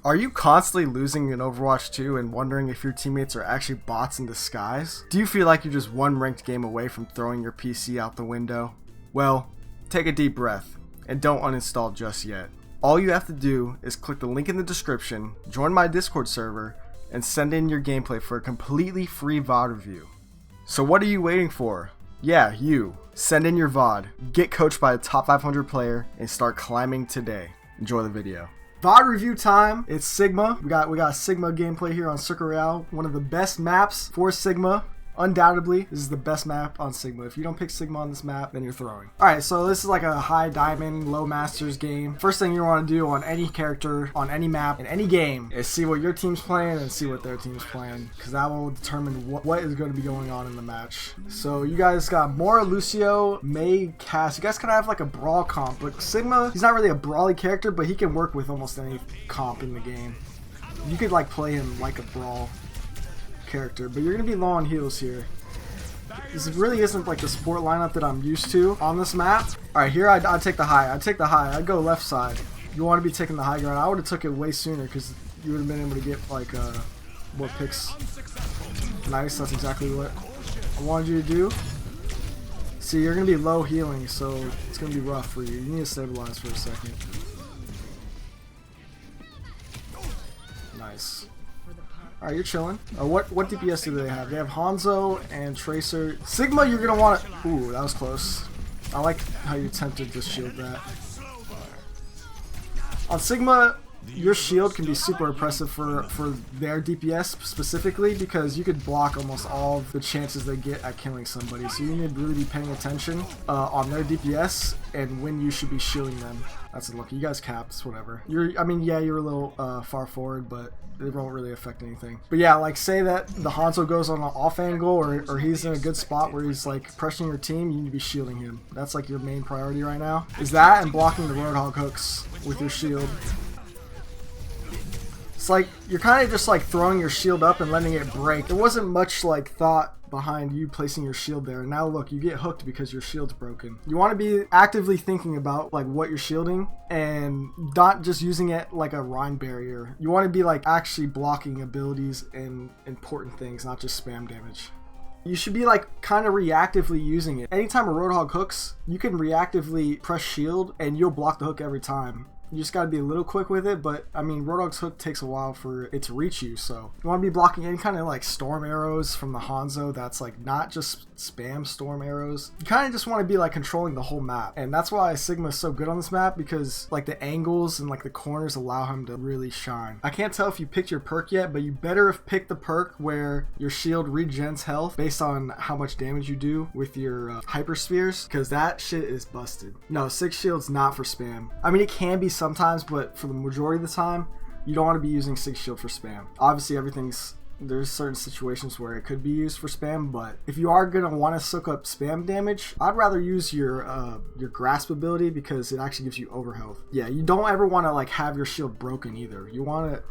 Are you constantly losing in Overwatch 2 and wondering if your teammates are actually bots in disguise? Do you feel like you're just one ranked game away from throwing your PC out the window? Well, take a deep breath and don't uninstall just yet. All you have to do is click the link in the description, join my Discord server, and send in your gameplay for a completely free VOD review. So what are you waiting for? Yeah, you. Send in your VOD, get coached by a top 500 player, and start climbing today. Enjoy the video. VOD review time. It's Sigma. We got Sigma gameplay here on Circle Royale. One of the best maps for Sigma. Undoubtedly, this is the best map on Sigma. If you don't pick Sigma on this map, then you're throwing. Alright, so this is like a high diamond, low masters game. First thing you want to do on any character, on any map, in any game, is see what your team's playing and see what their team's playing. Because that will determine what is going to be going on in the match. So you guys got Mora, Lucio, May, Cass. You guys kind of have like a brawl comp. But Sigma, he's not really a brawly character, but he can work with almost any comp in the game. You could like play him like a brawl character, but you're gonna be low on heals here. This really isn't like the support lineup that I'm used to on this map. Alright, here I'd take the high. I'd take the high. I'd go left side. You want to be taking the high ground. I would have took it way sooner because you would have been able to get like more picks. Nice, that's exactly what I wanted you to do. See, you're gonna be low healing, so it's gonna be rough for you. You need to stabilize for a second. Nice. Alright, you're chilling. What DPS do they have? They have Hanzo and Tracer. Sigma, you're going to want to... Ooh, that was close. I like how you attempted to shield that. On Sigma, your shield can be super oppressive for their DPS specifically because you could block almost all the chances they get at killing somebody. So you need to really be paying attention on their DPS and when you should be shielding them. That's a look. You guys capped. It's whatever. I mean, yeah, you're a little far forward, but it won't really affect anything. But yeah, like say that the Hanzo goes on an off angle or he's in a good spot where he's like pressuring your team, you need to be shielding him. That's like your main priority right now. Is that and blocking the Roadhog hooks with your shield. It's like you're kind of just like throwing your shield up and letting it break. There wasn't much like thought behind you placing your shield there. And now look, you get hooked because your shield's broken. You want to be actively thinking about like what you're shielding and not just using it like a Rhine barrier. You want to be like actually blocking abilities and important things, not just spam damage. You should be like kind of reactively using it. Anytime a Roadhog hooks, you can reactively press shield and you'll block the hook every time. You just gotta be a little quick with it, but I mean, Roadhog's hook takes a while for it to reach you, so you want to be blocking any kind of like storm arrows from the Hanzo that's like not just spam storm arrows. You kind of just want to be like controlling the whole map, and that's why Sigma is so good on this map because like the angles and like the corners allow him to really shine. I can't tell if you picked your perk yet, but you better have picked the perk where your shield regens health based on how much damage you do with your hyper spheres, because that shit is busted. No, 6 shield's not for spam. I mean, it can be sometimes, but for the majority of the time you don't want to be using 6 shield for spam. Obviously there's certain situations where it could be used for spam, but if you are going to want to soak up spam damage, I'd rather use your grasp ability because it actually gives you overhealth. Yeah, you don't ever want to like have your shield broken either. You want to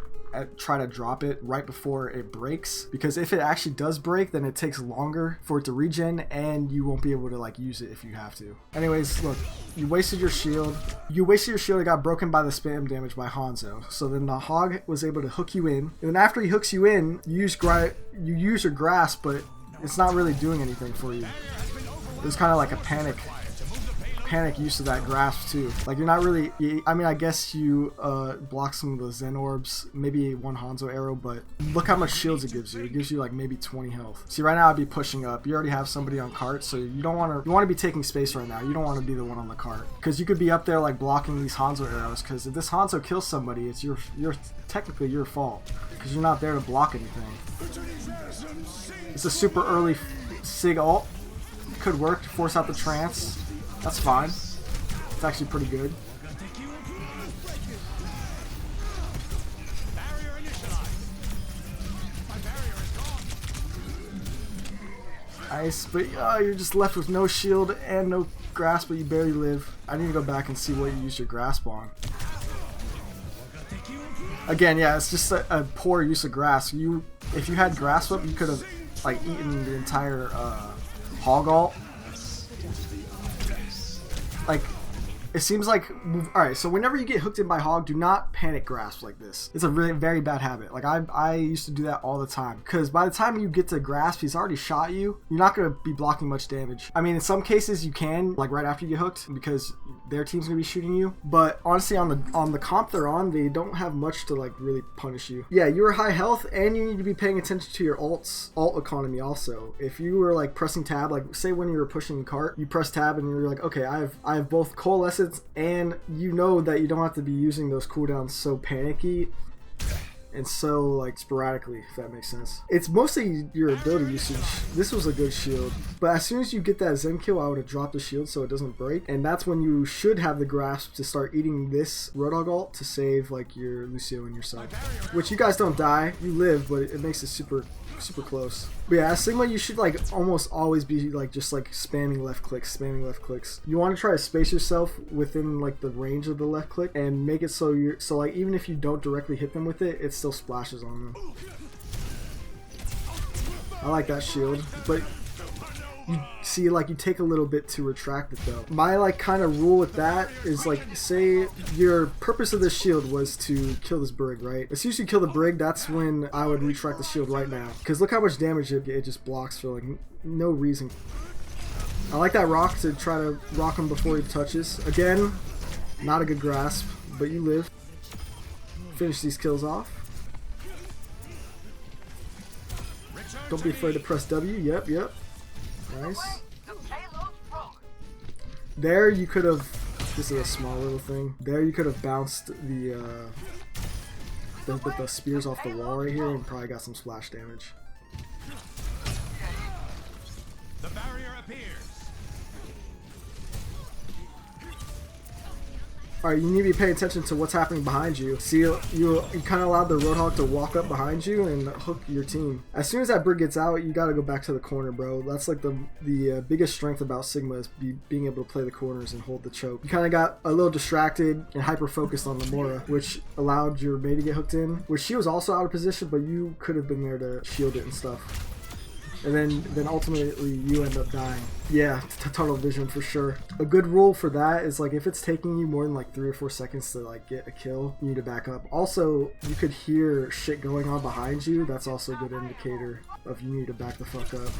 try to drop it right before it breaks, because if it actually does break, then it takes longer for it to regen and you won't be able to like use it if you have to. Anyways, look, you wasted your shield. It got broken by the spam damage by Hanzo. So then the Hog was able to hook you in, and then after he hooks you in, you use your grasp, but it's not really doing anything for you. It was kind of like a panic use of that grasp too. Like you're not really, I mean, I guess you block some of the Zen orbs, maybe one Hanzo arrow, but look how much shields it gives you. It gives you like maybe 20 health. See, right now I'd be pushing up. You already have somebody on cart, so you want to be taking space right now. You don't want to be the one on the cart, because you could be up there like blocking these Hanzo arrows, because if this Hanzo kills somebody, it's technically your fault, because you're not there to block anything. It's a super early Sig ult. Could work to force out the trance. That's fine. It's actually pretty good. Nice, but you're just left with no shield and no grasp, but you barely live. I need to go back and see what you used your grasp on. Again, yeah, it's just a poor use of grasp. If you had grasp up, you could have like eaten the entire hog ult. Like, It seems like, alright, so whenever you get hooked in by Hog, do not panic grasp like this. It's a really very bad habit. Like I used to do that all the time. Because by the time you get to grasp, he's already shot you. You're not going to be blocking much damage. I mean, in some cases you can, like right after you get hooked, because their team's going to be shooting you. But honestly, on the comp they're on, they don't have much to like really punish you. Yeah, you are high health, and you need to be paying attention to your alt economy also. If you were like pressing tab, like say when you were pushing cart, you press tab and you're like, okay, I have both coalescence, and you know that you don't have to be using those cooldowns so panicky and so like sporadically, if that makes sense. It's mostly your ability usage. This was a good shield, but as soon as you get that Zen kill, I would have dropped the shield so it doesn't break, and that's when you should have the grasp to start eating this Roadhog ult to save like your Lucio and your side. Which you guys don't die, you live, but it makes it super close. But yeah, as Sigma, you should like almost always be like just like spamming left clicks. You want to try to space yourself within like the range of the left click and make it so like even if you don't directly hit them with it, it still splashes on them. I like that shield, but you see, like, you take a little bit to retract it though. My like kind of rule with that is like, say your purpose of this shield was to kill this brig, right? As soon as you kill the brig, that's when I would retract the shield right now, because look how much damage it just blocks for like no reason. I like that rock to try to rock him before he touches. Again, not a good grasp, but you live. Finish these kills off. Don't be afraid to press W. Yep. Nice. There you could have, this is a small little thing, there you could have bounced the spears off the wall right here and probably got some splash damage. The barrier appears. Alright, you need to be paying attention to what's happening behind you. See, you kind of allowed the Roadhog to walk up behind you and hook your team. As soon as that brig gets out, you gotta go back to the corner, bro. That's like the biggest strength about Sigma is being able to play the corners and hold the choke. You kind of got a little distracted and hyper-focused on the Mora, which allowed your Mei to get hooked in, which she was also out of position, but you could have been there to shield it and stuff. And then ultimately you end up dying. Yeah, tunnel vision for sure. A good rule for that is like if it's taking you more than like 3 or 4 seconds to like get a kill, you need to back up. Also, you could hear shit going on behind you. That's also a good indicator of you need to back the fuck up.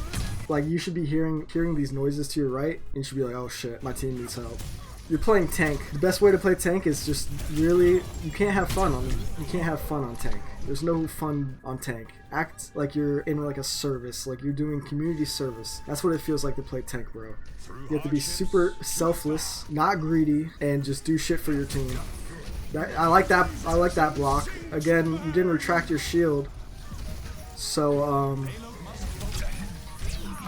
Like you should be hearing these noises to your right, and you should be like, oh shit, my team needs help. You're playing tank. The best way to play tank is just really, you can't have fun on tank. There's no fun on tank. Act like you're in like a service, like you're doing community service. That's what it feels like to play tank, bro. You have to be super selfless, not greedy, and just do shit for your team. I like that block. Again, you didn't retract your shield, so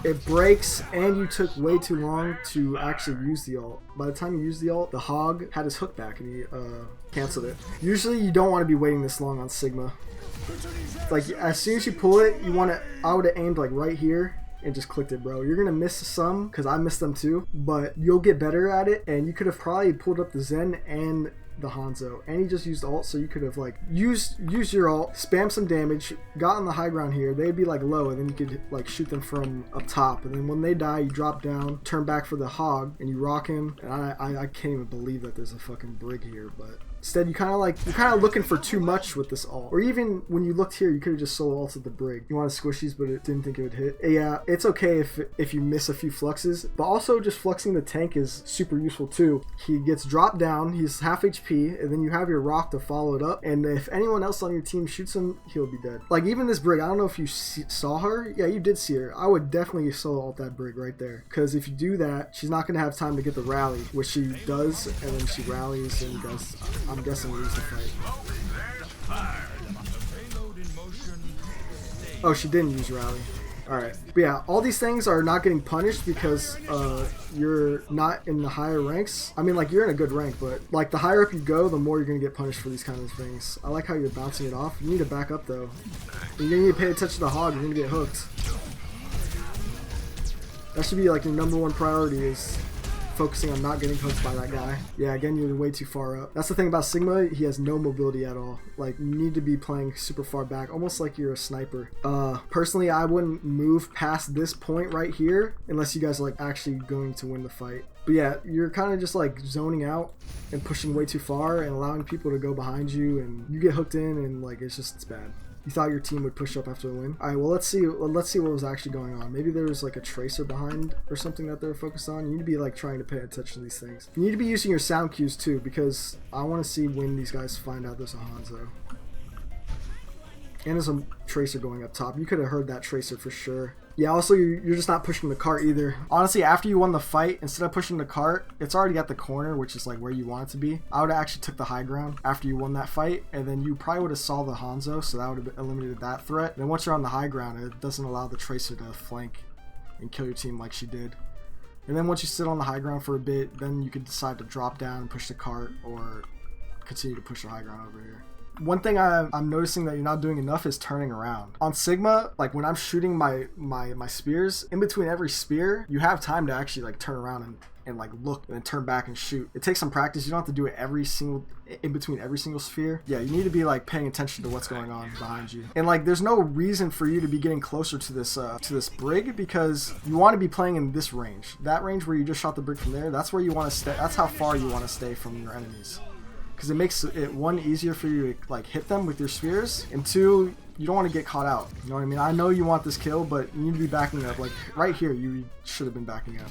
it breaks, and you took way too long to actually use the ult. By the time you used the ult, the Hog had his hook back and he canceled it. Usually you don't want to be waiting this long on Sigma. Like as soon as you pull it, I would have aimed like right here and just clicked it, bro. You're gonna miss some, because I missed them too, but you'll get better at it, and you could have probably pulled up the Zen and the Hanzo, and he just used ult, so you could have like used your ult, spam some damage, got on the high ground here, they'd be like low, and then you could like shoot them from up top, and then when they die you drop down, turn back for the Hog, and you rock him. And I can't even believe that there's a fucking brig here, but instead you're kind of looking for too much with this ult. Or even when you looked here, you could have just solo ulted the brig. You wanted squishies, but it didn't think it would hit. Yeah, it's okay if you miss a few fluxes, but also just fluxing the tank is super useful too. He gets dropped down, he's half HP, and then you have your rock to follow it up, and if anyone else on your team shoots him, he'll be dead. Like even this brig, I don't know if you saw her. Yeah, you did see her. I would definitely solo ult that brig right there, because if you do that, she's not going to have time to get the rally, which she does, and then she rallies and you guys, I'm guessing, lose the fight. Oh, she didn't use rally. Alright. But yeah, all these things are not getting punished because you're not in the higher ranks. I mean, like, you're in a good rank, but like the higher up you go, the more you're going to get punished for these kind of things. I like how you're bouncing it off. You need to back up though. You need to pay attention to the Hog. You're going to get hooked. That should be like your #1 priority, is focusing on not getting hooked by that guy. Yeah, again, you're way too far up. That's the thing about Sigma, he has no mobility at all. Like, you need to be playing super far back, almost like you're a sniper. Personally, I wouldn't move past this point right here unless you guys are like actually going to win the fight. But yeah, you're kind of just like zoning out and pushing way too far and allowing people to go behind you, and you get hooked in, and like it's bad. You thought your team would push up after a win. All right, well, let's see what was actually going on. Maybe there was like a tracer behind or something that they're focused on. You need to be like trying to pay attention to these things. You need to be using your sound cues too, because I want to see when these guys find out there's a Hanzo. And there's a tracer going up top. You could have heard that tracer for sure. Yeah, also you're just not pushing the cart either. Honestly, after you won the fight, instead of pushing the cart, it's already at the corner, which is like where you want it to be. I would have actually took the high ground after you won that fight, and then you probably would have saw the Hanzo, so that would have eliminated that threat. And then once you're on the high ground, it doesn't allow the tracer to flank and kill your team like she did. And then once you sit on the high ground for a bit, then you could decide to drop down and push the cart, or continue to push the high ground over here. One thing I'm noticing that you're not doing enough is turning around. On Sigma, like when I'm shooting my spears, in between every spear, you have time to actually like turn around and like look and then turn back and shoot. It takes some practice. You don't have to do it in between every single sphere. Yeah, you need to be like paying attention to what's going on behind you. And like there's no reason for you to be getting closer to this brig, because you want to be playing in this range. That range where you just shot the brig from there, that's where you want to stay. That's how far you want to stay from your enemies. Because it makes it, one, easier for you to like hit them with your spears, and two, you don't want to get caught out. You know what I mean? I know you want this kill, but you need to be backing up. Like right here, you should have been backing up.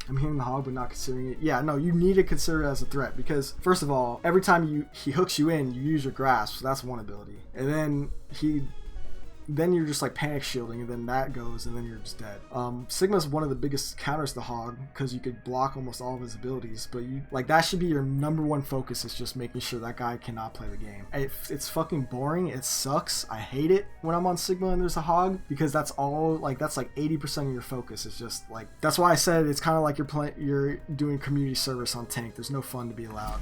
I'm hitting the hog but not considering it. Yeah, no, you need to consider it as a threat, because first of all, every time he hooks you in, you use your grasp, so that's one ability. And then you're just like panic shielding, and then that goes, and then you're just dead. Sigma's one of the biggest counters to Hog, because you could block almost all of his abilities, but you like that should be your number one focus, is just making sure that guy cannot play the game. It's fucking boring. It sucks. I hate it when I'm on Sigma and there's a Hog, because that's like 80% of your focus. It's just like, that's why I said it's kind of like you're doing community service on tank. There's no fun to be allowed.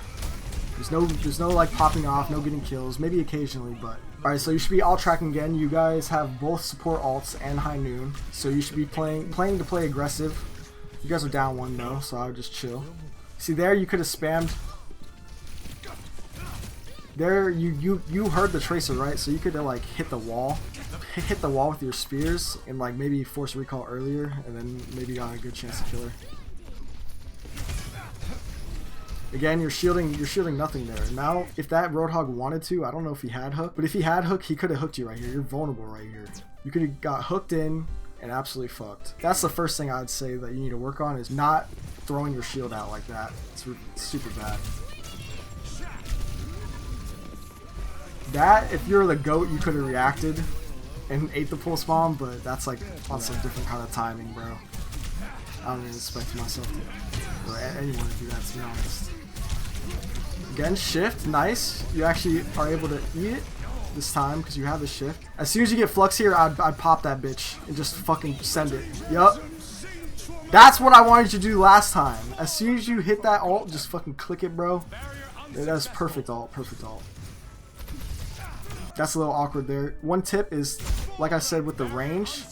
There's no like popping off, no getting kills, maybe occasionally, but alright, so you should be alt tracking again. You guys have both support alts and high noon, so you should be playing to play aggressive. You guys are down one though, so I would just chill. See there, you could have spammed. There, you heard the tracer, right? So you could have like hit the wall with your spears and like maybe force recall earlier, and then maybe got a good chance to kill her. Again, you're shielding nothing there. Now, if that Roadhog wanted to, I don't know if he had hook, but if he had hook, he could have hooked you right here. You're vulnerable right here. You could have got hooked in and absolutely fucked. That's the first thing I'd say that you need to work on, is not throwing your shield out like that. It's super bad. That, if you're the GOAT, you could have reacted and ate the pulse bomb, but that's like on some different kind of timing, bro. I don't even expect myself to, or anyone to do that, to be honest. Again, shift, nice. You actually are able to eat it this time because you have the shift. As soon as you get flux here, I'd pop that bitch and just fucking send it. Yup. That's what I wanted you to do last time. As soon as you hit that ult, just fucking click it, bro. That's perfect ult, perfect ult. That's a little awkward there. One tip is, like I said with the range,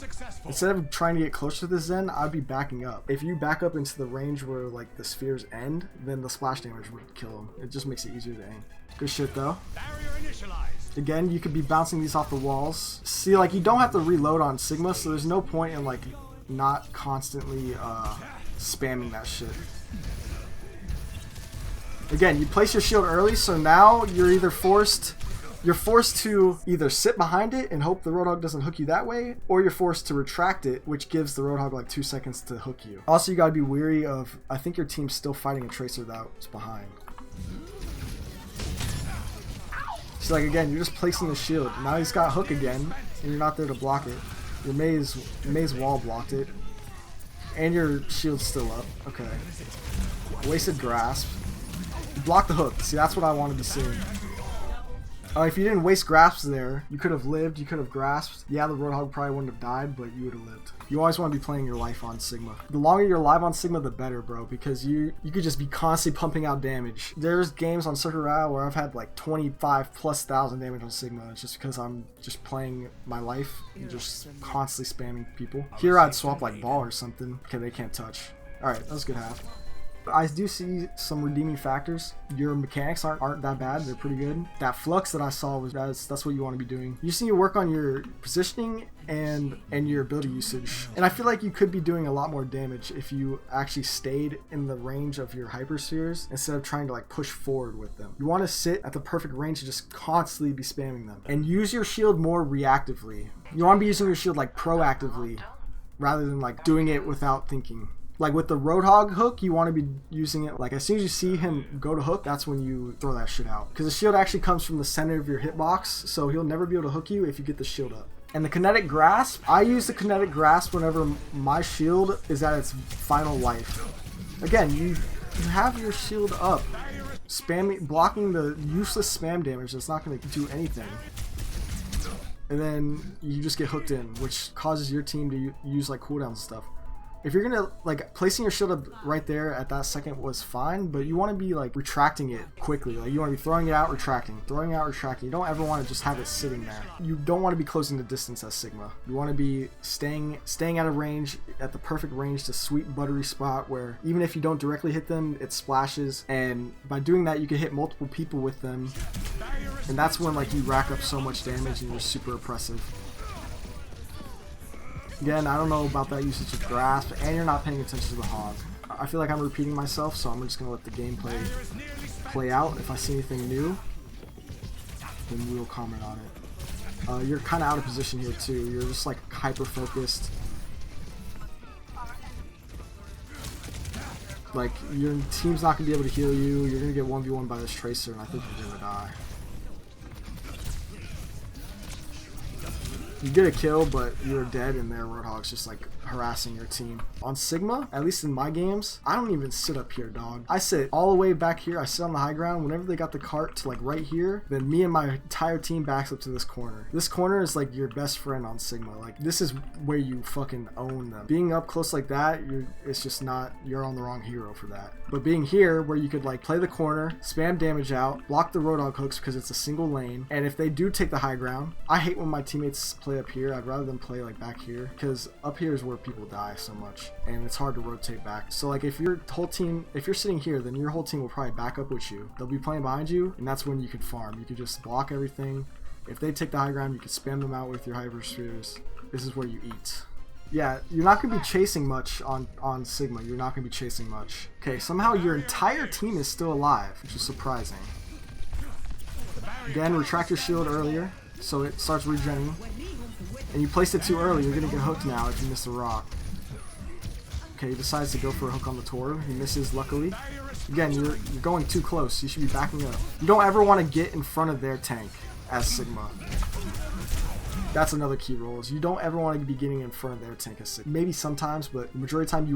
instead of trying to get closer to the Zen, I'd be backing up. If you back up into the range where like the spheres end, then the splash damage would kill him. It just makes it easier to aim. Good shit though. Again, you could be bouncing these off the walls. See, like you don't have to reload on Sigma, so there's no point in like not constantly spamming that shit. Again, you place your shield early, so now you're forced to either sit behind it and hope the Roadhog doesn't hook you that way, or you're forced to retract it, which gives the Roadhog like 2 seconds to hook you. Also, you gotta be weary of, I think your team's still fighting a tracer that's behind. So like again, you're just placing the shield. Now he's got hook again, and you're not there to block it. Your maze wall blocked it, and your shield's still up. Okay. Wasted grasp. You blocked the hook. See, that's what I wanted to see. If you didn't waste grasps there, you could have lived, you could have grasped. Yeah, the Roadhog probably wouldn't have died, but you would have lived. You always want to be playing your life on Sigma. The longer you're live on Sigma, the better, bro, because you could just be constantly pumping out damage. There's games on Circuit Royale where I've had like 25,000+ damage on Sigma. It's just because I'm just playing my life and just constantly spamming people. Here I'd swap like ball or something. Okay, they can't touch. Alright, that was a good half. I do see some redeeming factors. Your mechanics aren't that bad. They're pretty good. That flux that I saw was that's what you want to be doing. You just need to work on your positioning and your ability usage. And I feel like you could be doing a lot more damage if you actually stayed in the range of your hyperspheres instead of trying to like push forward with them. You want to sit at the perfect range to just constantly be spamming them and use your shield more reactively. You want to be using your shield like proactively rather than like doing it without thinking. Like with the Roadhog hook, you want to be using it like as soon as you see him go to hook, that's when you throw that shit out. Because the shield actually comes from the center of your hitbox, so he'll never be able to hook you if you get the shield up. And the kinetic grasp, I use the kinetic grasp whenever my shield is at its final life. Again, you have your shield up. Spamming, blocking the useless spam damage that's not going to do anything. And then you just get hooked in, which causes your team to use like cooldowns and stuff. If you're gonna like placing your shield up right there at that second was fine, but you want to be like retracting it quickly. Like you want to be throwing it out, retracting, throwing it out, retracting. You don't ever want to just have it sitting there. You don't want to be closing the distance as Sigma. You want to be staying out of range at the perfect range, the sweet buttery spot where even if you don't directly hit them, it splashes. And by doing that, you can hit multiple people with them, and that's when like you rack up so much damage and you're super oppressive. Again, I don't know about that usage of grasp, and you're not paying attention to the hog. I feel like I'm repeating myself, so I'm just going to let the gameplay play out. If I see anything new, then we'll comment on it. You're kind of out of position here too. You're just like hyper-focused. Like, your team's not going to be able to heal you. You're going to get 1v1 by this Tracer, and I think you're going to die. You get a kill, but you're dead, and their Roadhog's just like harassing your team. On Sigma, at least in my games, I don't even sit up here, dog. I sit all the way back here. I sit on the high ground. Whenever they got the cart to like right here, then me and my entire team backs up to this corner. This corner is like your best friend on Sigma. Like, this is where you fucking own them. Being up close like that, it's just not, you're on the wrong hero for that. But being here, where you could like play the corner, spam damage out, block the Roadhog hooks because it's a single lane, and if they do take the high ground, I hate when my teammates play up here. I'd rather them play like back here, because up here is where people die so much, and it's hard to rotate back. So like if your whole team, if you're sitting here, then your whole team will probably back up with you. They'll be playing behind you, and that's when you could farm. You could just block everything. If they take the high ground, you could spam them out with your hyperspheres. This is where you eat. Yeah, you're not going to be chasing much on Sigma. You're not going to be chasing much. Okay, somehow your entire team is still alive, which is surprising. Again, retract your shield earlier, so it starts regenerating. And you placed it too early, you're going to get hooked now if you miss the rock. Okay, he decides to go for a hook on the Tor. He misses, luckily. Again, you're going too close. You should be backing up. You don't ever want to get in front of their tank as Sigma. That's another key rule, is you don't ever want to be getting in front of their tank as Sigma. Maybe sometimes, but the majority of the time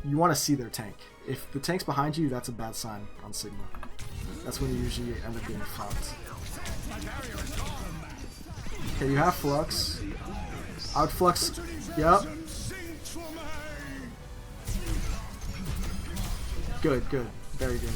you want to see their tank. If the tank's behind you, that's a bad sign on Sigma. That's when you usually end up getting fucked. Okay, you have Flux. I would Flux. Yep. Good, good. Very good.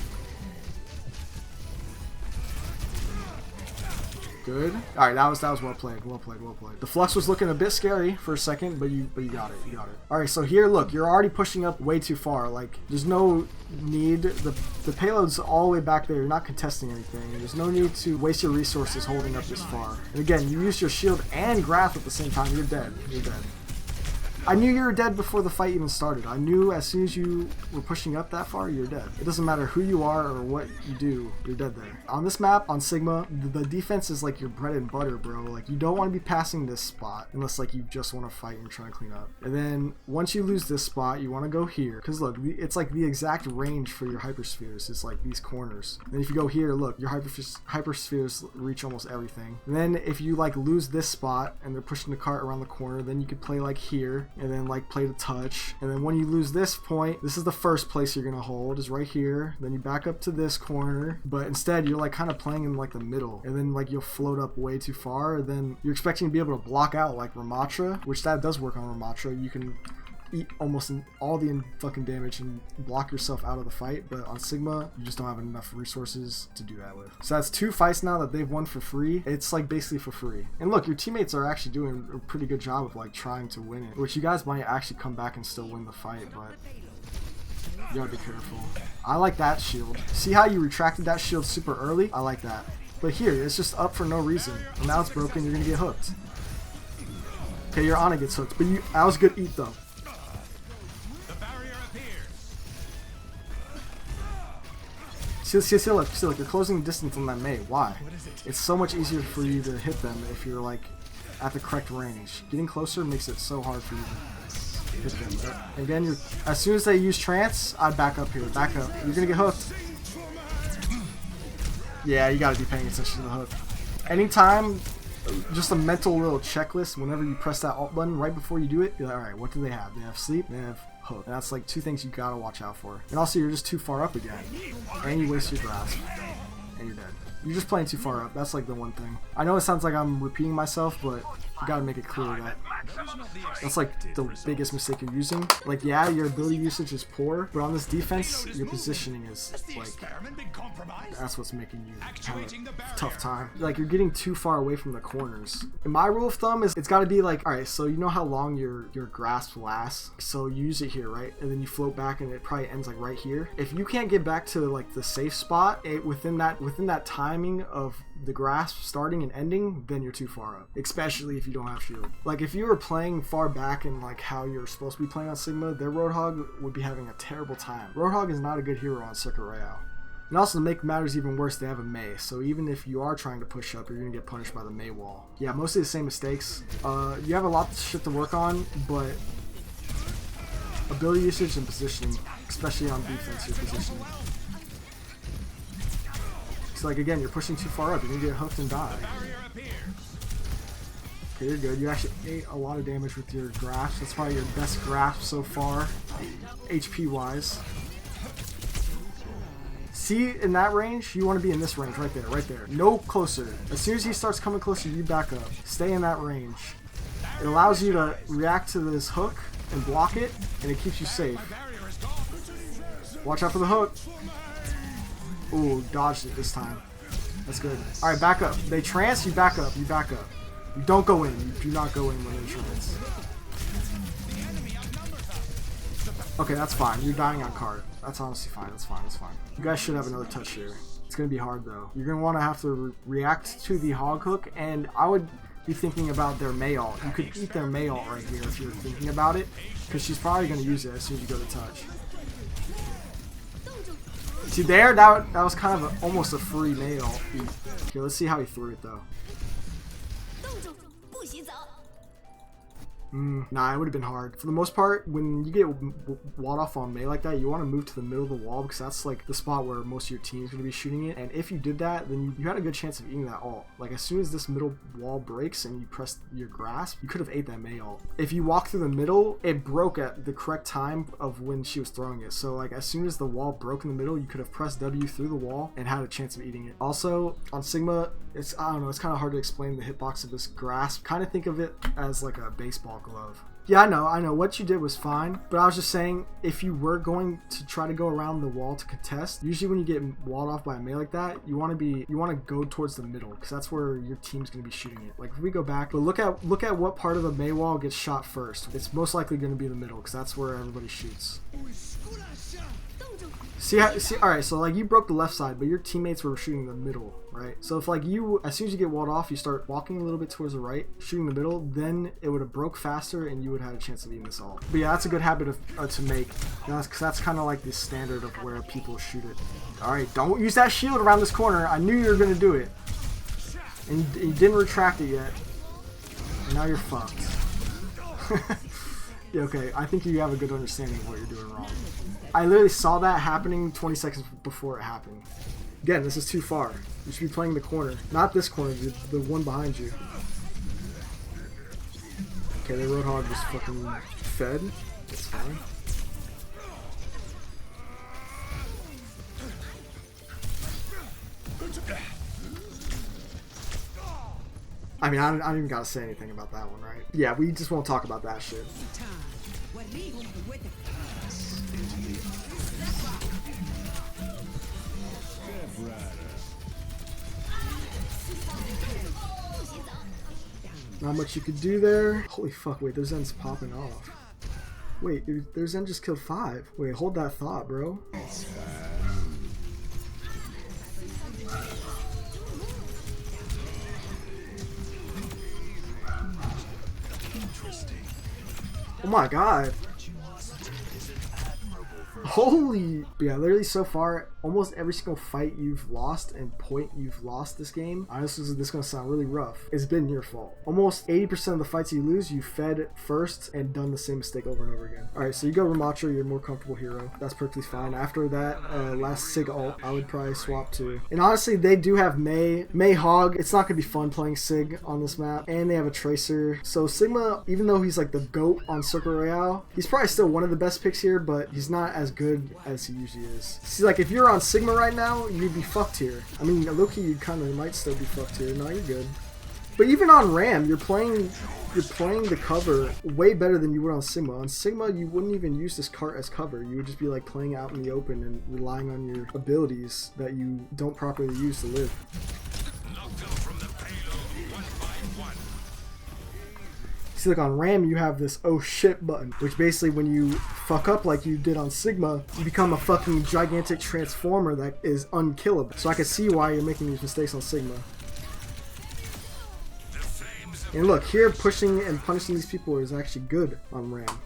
Good. All right, that was well played. Well played. Well played. The Flux was looking a bit scary for a second, but you got it. You got it. All right, so here, look, you're already pushing up way too far. Like, there's no need. The payload's all the way back there. You're not contesting anything. There's no need to waste your resources holding up this far. And again, you use your shield and graph at the same time. You're dead. You're dead. I knew you were dead before the fight even started. I knew as soon as you were pushing up that far, you're dead. It doesn't matter who you are or what you do, you're dead there. On this map, on Sigma, the defense is like your bread and butter, bro. Like, you don't want to be passing this spot unless like you just want to fight and you're trying to clean up. And then once you lose this spot, you want to go here. Because look, it's like the exact range for your hyperspheres. It's like these corners. And then if you go here, look, your hyperspheres reach almost everything. And then if you like lose this spot and they're pushing the cart around the corner, then you could play like here. And then like play to touch, and then when you lose this point, this is the first place you're gonna hold, is right here. Then you back up to this corner, but instead you're like kind of playing in like the middle, and then like you'll float up way too far, and then you're expecting to be able to block out like Ramatra, which that does work on Ramatra. You can eat almost all the fucking damage and block yourself out of the fight, but on Sigma you just don't have enough resources to do that with. So that's 2 fights now that they've won for free. It's like basically for free. And look, your teammates are actually doing a pretty good job of like trying to win it, which you guys might actually come back and still win the fight, but You gotta be careful. I like that shield. See how you retracted that shield super early? I like that. But here, it's just up for no reason. And now it's broken, you're gonna get hooked. Okay, your Ana gets hooked, but that was a good eat though. See, look, you're closing the distance on that Mei. Why? It's so much easier for you to hit them if you're like at the correct range. Getting closer makes it so hard for you to hit them. And again, as soon as they use trance, I'd back up here. Back up. You're gonna get hooked. Yeah, you gotta be paying attention to the hook. Anytime, just a mental little checklist. Whenever you press that alt button, right before you do it, you're like, all right, what do they have? They have sleep. They have hook. And that's like 2 things you gotta watch out for. And also, you're just too far up again, and you waste your grasp, and you're dead. You're just playing too far up. That's like the one thing. I know it sounds like I'm repeating myself, but you gotta make it clear that that's like the biggest mistake you're using. Like, yeah, your ability usage is poor, but on this defense, your positioning is like, that's what's making you have a tough time. Like, you're getting too far away from the corners. And my rule of thumb is it's gotta be like, all right, so you know how long your grasp lasts, so you use it here, right? And then you float back and it probably ends like right here. If you can't get back to like the safe spot within that timing of the grasp starting and ending, then you're too far up, especially if you don't have shield. Like, if you were playing far back and like how you're supposed to be playing on Sigma, their Roadhog would be having a terrible time. Roadhog is not a good hero on Circuit Royale. And also, to make matters even worse, they have a Mei, so even if you are trying to push up, you're gonna get punished by the Mei wall. Yeah, mostly the same mistakes. You have a lot of shit to work on, but ability usage and positioning, especially on defense, your positioning. Like, again, you're pushing too far up, you're gonna get hooked and die. Okay, you're good. You actually ate a lot of damage with your grasp. That's probably your best grasp so far, HP wise. See, in that range, you want to be in this range right there. No closer. As soon as he starts coming closer, you back up. Stay in that range. It allows you to react to this hook and block it, and it keeps you safe. Watch out for the hook. Ooh, dodged it this time. That's good. Alright, back up. They trance, you back up. You back up. You don't go in. You do not go in when they trance. Okay, that's fine. You're dying on cart. That's honestly fine. That's fine. That's fine. You guys should have another touch here. It's going to be hard, though. You're going to want to have to react to the hog hook, and I would be thinking about their Mei ult. You could eat their Mei ult right here if you're thinking about it, because she's probably going to use it as soon as you go to touch. See there, that was kind of almost a free Mei ult. Okay, let's see how he threw it though. Nah, it would have been hard. For the most part, when you get walled off on Mei like that, you want to move to the middle of the wall because that's like the spot where most of your team is going to be shooting it. And if you did that, then you had a good chance of eating that ult. Like, as soon as this middle wall breaks and you press your grasp, you could have ate that Mei ult. If you walk through the middle, it broke at the correct time of when she was throwing it. So like, as soon as the wall broke in the middle, you could have pressed W through the wall and had a chance of eating it. Also, on Sigma, I don't know, it's kind of hard to explain the hitbox of this grasp. Kind of think of it as like a baseball glove. Yeah, I know. What you did was fine, but I was just saying, if you were going to try to go around the wall to contest, usually when you get walled off by a Mei like that, you want to go towards the middle because that's where your team's going to be shooting it. Like, if we go back, but look at what part of the Mei wall gets shot first. It's most likely going to be the middle because that's where everybody shoots. See, all right, so like you broke the left side, but your teammates were shooting the middle, right? So if like as soon as you get walled off, you start walking a little bit towards the right, shooting the middle, then it would have broke faster and you would have had a chance of eating this ult. But yeah, that's a good habit to make, because that's kind of like the standard of where people shoot it. All right, don't use that shield around this corner. I knew you were gonna do it, and you didn't retract it yet, and now you're fucked. Yeah, okay, I think you have a good understanding of what you're doing wrong. I literally saw that happening 20 seconds before it happened. Again, this is too far. You should be playing the corner. Not this corner, the one behind you. Okay, the Roadhog just fucking fed. That's fine. I mean, I don't even gotta say anything about that one, right? Yeah, we just won't talk about that shit. Not much you could do there. Holy fuck, wait, those ends popping off. Wait, their Zen just killed 5. Wait, hold that thought, bro. Oh my god. Holy, yeah, literally so far, almost every single fight you've lost and point you've lost this game, honestly, this is gonna sound really rough, it's been your fault. Almost 80% of the fights you lose, you fed first and done the same mistake over and over again. Alright, so you go Ramatra, you're a more comfortable hero. That's perfectly fine. After that last Sig ult, I would probably swap to. And honestly, they do have Mei Hog. It's not gonna be fun playing Sig on this map. And they have a Tracer. So Sigma, even though he's like the GOAT on Circle Royale, he's probably still one of the best picks here, but he's not as good as he usually is. See, like if you're on Sigma right now, you'd be fucked here. I mean, Loki, you kind of might still be fucked here. No, you're good. But even on Ram, you're playing the cover way better than you would on Sigma. On Sigma, you wouldn't even use this cart as cover. You would just be like playing out in the open and relying on your abilities that you don't properly use to live. See, like on Ram, you have this oh shit button, which basically when you fuck up like you did on Sigma, you become a fucking gigantic transformer that is unkillable. So I can see why you're making these mistakes on Sigma. And look, here pushing and punishing these people is actually good on Ram.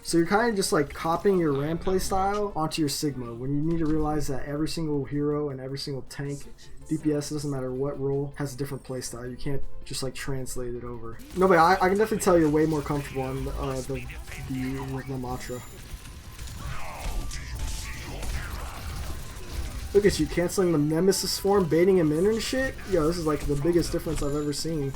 So you're kind of just like copying your Ram playstyle onto your Sigma, when you need to realize that every single hero and every single tank, DPS, doesn't matter what role, has a different playstyle. You can't just like translate it over. No, but I can definitely tell you're way more comfortable on the Ramatra. Look at you, canceling the Nemesis form, baiting him in and shit. Yo, this is like the biggest difference I've ever seen.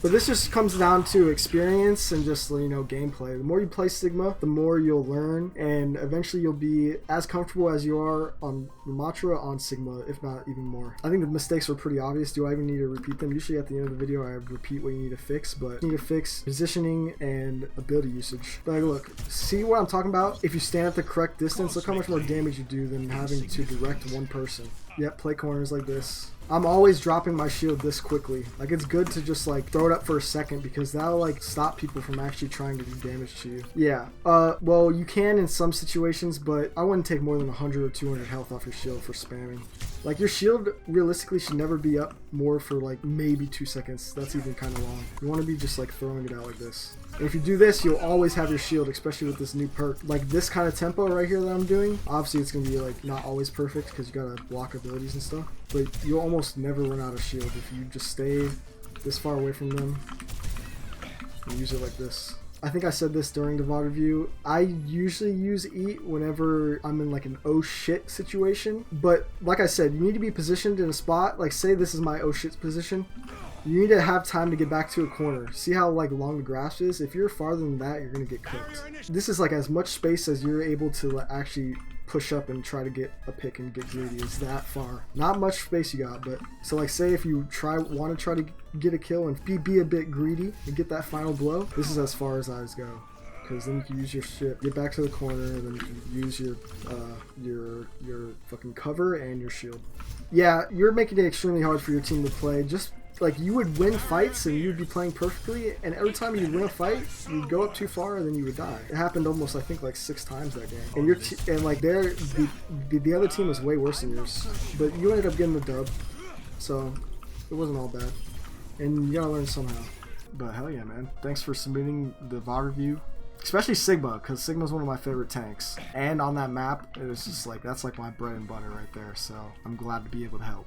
But this just comes down to experience and just, you know, gameplay. The more you play Sigma, the more you'll learn, and eventually you'll be as comfortable as you are on Ramatra on Sigma, if not even more. I think the mistakes were pretty obvious. Do I even need to repeat them? Usually at the end of the video I repeat what you need to fix, but you need to fix positioning and ability usage. But look, see what I'm talking about? If you stand at the correct distance, look how much more damage you do than having to direct one person. Yep, play corners like this. I'm always dropping my shield this quickly. Like, it's good to just like throw it up for a second, because that'll like stop people from actually trying to do damage to you. Yeah, well, you can in some situations, but I wouldn't take more than 100 or 200 health off your shield for spamming. Like, your shield realistically should never be up more for like maybe 2 seconds. That's even kind of long. You want to be just like throwing it out like this. And if you do this, you'll always have your shield, especially with this new perk. Like this kind of tempo right here that I'm doing, obviously it's going to be like not always perfect because you got to block abilities and stuff, but you'll almost never run out of shield if you just stay this far away from them and use it like this. I think I said this during the VOD review. I usually use eat whenever I'm in like an oh shit situation, but like I said, you need to be positioned in a spot. Like, say this is my oh shit position. You need to have time to get back to a corner. See how like long the grass is? If you're farther than that, you're gonna get cooked. This is like as much space as you're able to actually push up and try to get a pick and get greedy. Is that far. Not much space you got, but so like say if you want to try to get a kill and be a bit greedy and get that final blow, this is as far as eyes go. Because then you can use your shit, get back to the corner, and then you can use your fucking cover and your shield. Yeah, you're making it extremely hard for your team to play. Just like, you would win fights and you'd be playing perfectly, and every time you win a fight, you'd go up too far and then you would die. It happened almost, I think, like 6 times that game. And like the other team was way worse than yours, but you ended up getting the dub, so it wasn't all bad. And you gotta learn somehow. But hell yeah, man! Thanks for submitting the VOD review. Especially Sigma, because Sigma's one of my favorite tanks. And on that map, it was just like, that's like my bread and butter right there, so I'm glad to be able to help.